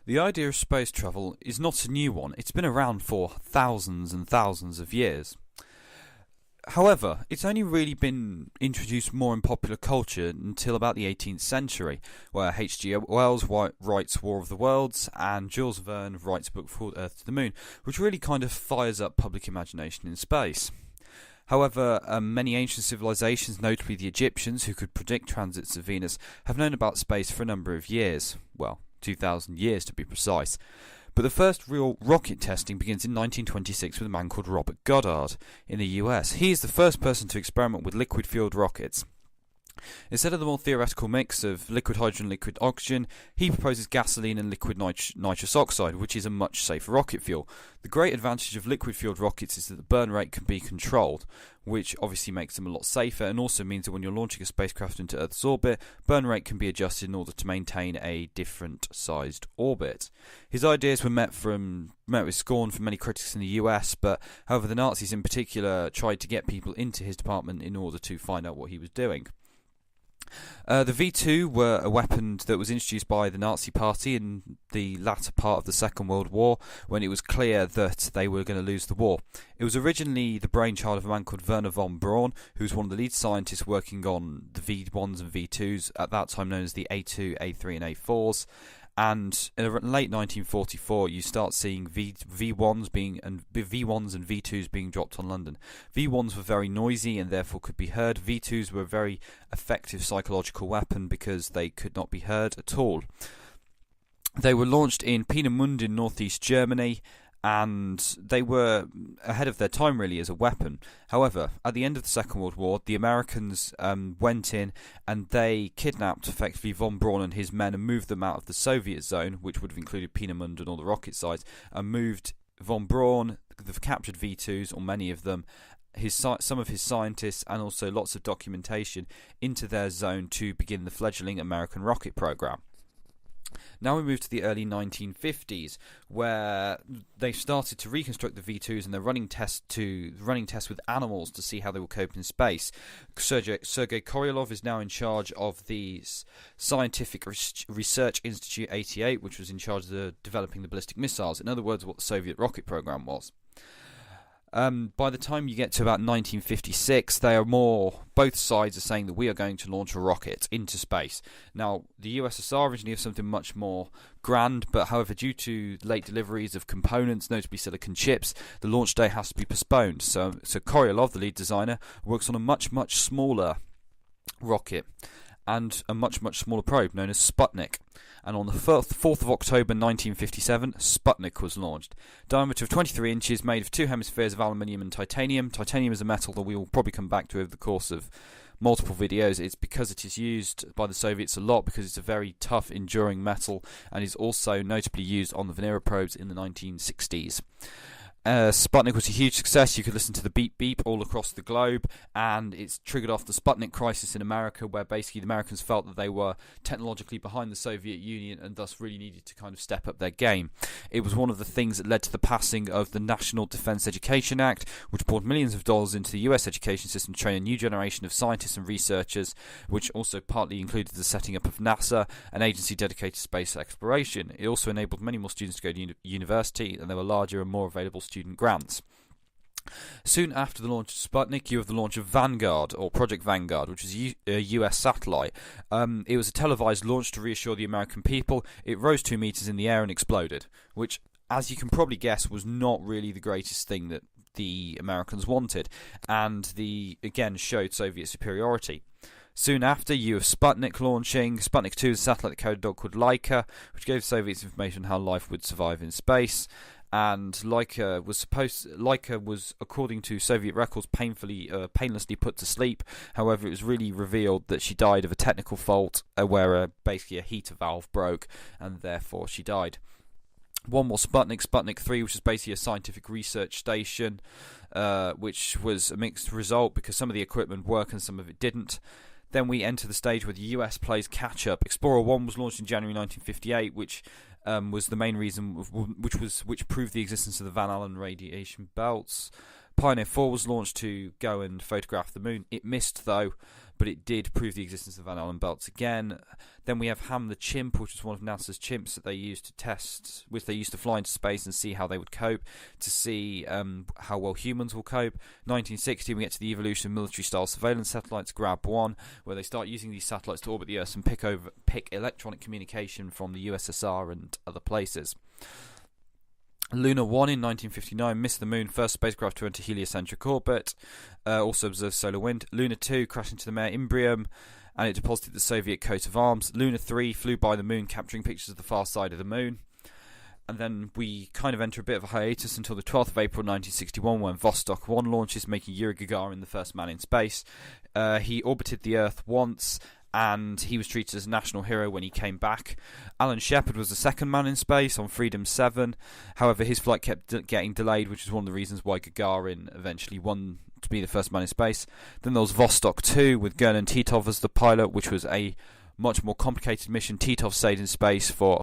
The idea of space travel is not a new one. It's been around for thousands and thousands of years. However, it's only really been introduced more in popular culture until about the 18th century, where H.G. Wells writes War of the Worlds and Jules Verne writes a book called Earth to the Moon, which really kind of fires up public imagination in space. However, many ancient civilizations, notably the Egyptians, who could predict transits of Venus, have known about space for a number of years. Well, 2,000 years to be precise. But the first real rocket testing begins in 1926 with a man called Robert Goddard in the US. He is the first person to experiment with liquid-fueled rockets. Instead of the more theoretical mix of liquid hydrogen and liquid oxygen, he proposes gasoline and liquid nitrous oxide, which is a much safer rocket fuel. The great advantage of liquid-fueled rockets is that the burn rate can be controlled, which obviously makes them a lot safer, and also means that when you're launching a spacecraft into Earth's orbit, burn rate can be adjusted in order to maintain a different sized orbit. His ideas were met with scorn from many critics in the US, but however the Nazis in particular tried to get people into his department in order to find out what he was doing. The V2 were a weapon that was introduced by the Nazi Party in the latter part of the Second World War, when it was clear that they were going to lose the war. It was originally the brainchild of a man called Wernher von Braun, who was one of the lead scientists working on the V1s and V2s, at that time known as the A2, A3 and A4s. And in late 1944, you start seeing V1s and V2s being dropped on London. V1s were very noisy and therefore could be heard. V2s were a very effective psychological weapon because they could not be heard at all. They were launched in Peenemünde in northeast Germany, and they were ahead of their time really as a weapon. However, at the end of the Second World War, the Americans went in and they kidnapped effectively von Braun and his men and moved them out of the Soviet zone, which would have included Peenemünde and all the rocket sites, and moved von Braun, the captured V2s, or many of them, some of his scientists, and also lots of documentation into their zone to begin the fledgling American rocket program. Now we move to the early 1950s, where they started to reconstruct the V2s, and they're running tests with animals to see how they will cope in space. Sergei Korolev is now in charge of the Scientific Research Institute 88, which was in charge of developing the ballistic missiles. In other words, what the Soviet rocket program was. By the time you get to about 1956, both sides are saying that we are going to launch a rocket into space. Now, the USSR originally was something much more grand, but however, due to late deliveries of components, notably silicon chips, the launch day has to be postponed. So Korolev, the lead designer, works on a much, much smaller rocket and a much, much smaller probe known as Sputnik. And on the 4th of October 1957, Sputnik was launched. Diameter of 23 inches, made of two hemispheres of aluminium and titanium. Titanium is a metal that we will probably come back to over the course of multiple videos. It's because it is used by the Soviets a lot, because it's a very tough, enduring metal, and is also notably used on the Venera probes in the 1960s. Sputnik was a huge success. You could listen to the beep beep all across the globe, and it's triggered off the Sputnik crisis in America, where basically the Americans felt that they were technologically behind the Soviet Union and thus really needed to kind of step up their game. It was one of the things that led to the passing of the National Defense Education Act, which poured millions of dollars into the US education system to train a new generation of scientists and researchers, which also partly included the setting up of NASA, an agency dedicated to space exploration. It also enabled many more students to go to university, and there were larger and more available student grants. Soon after the launch of Sputnik, you have the launch of Vanguard, or Project Vanguard, which is a US satellite. It was a televised launch to reassure the American people. It rose 2 meters in the air and exploded, which, as you can probably guess, was not really the greatest thing that the Americans wanted, and again showed Soviet superiority. Soon after, you have Sputnik launching. Sputnik 2 is a satellite that carried a dog called Laika, which gave the Soviets information on how life would survive in space. And Laika was, according to Soviet records, painlessly put to sleep. However, it was really revealed that she died of a technical fault where basically a heater valve broke, and therefore she died. One more Sputnik 3, which is basically a scientific research station, which was a mixed result because some of the equipment worked and some of it didn't. Then we enter the stage where the US plays catch-up. Explorer 1 was launched in January 1958, which was the main reason, which proved the existence of the Van Allen radiation belts. Pioneer 4 was launched to go and photograph the moon. It missed, though, but it did prove the existence of Van Allen belts again. Then we have Ham the Chimp, which was one of NASA's chimps that they used to test, which they used to fly into space and see how they would cope, to see how well humans will cope. 1960, we get to the evolution of military-style surveillance satellites, Grab-1, where they start using these satellites to orbit the Earth and pick electronic communication from the USSR and other places. Luna 1 in 1959 missed the moon, first spacecraft to enter heliocentric orbit, also observed solar wind. Luna 2 crashed into the Mare Imbrium, and it deposited the Soviet coat of arms. Luna 3 flew by the moon, capturing pictures of the far side of the moon. And then we kind of enter a bit of a hiatus until the 12th of April 1961, when Vostok 1 launches, making Yuri Gagarin the first man in space. He orbited the Earth once, and he was treated as a national hero when he came back. Alan Shepard was the second man in space on Freedom 7. However, his flight kept getting delayed, which is one of the reasons why Gagarin eventually won to be the first man in space. Then there was Vostok 2 with Ghernan Titov as the pilot, which was a much more complicated mission. Titov stayed in space for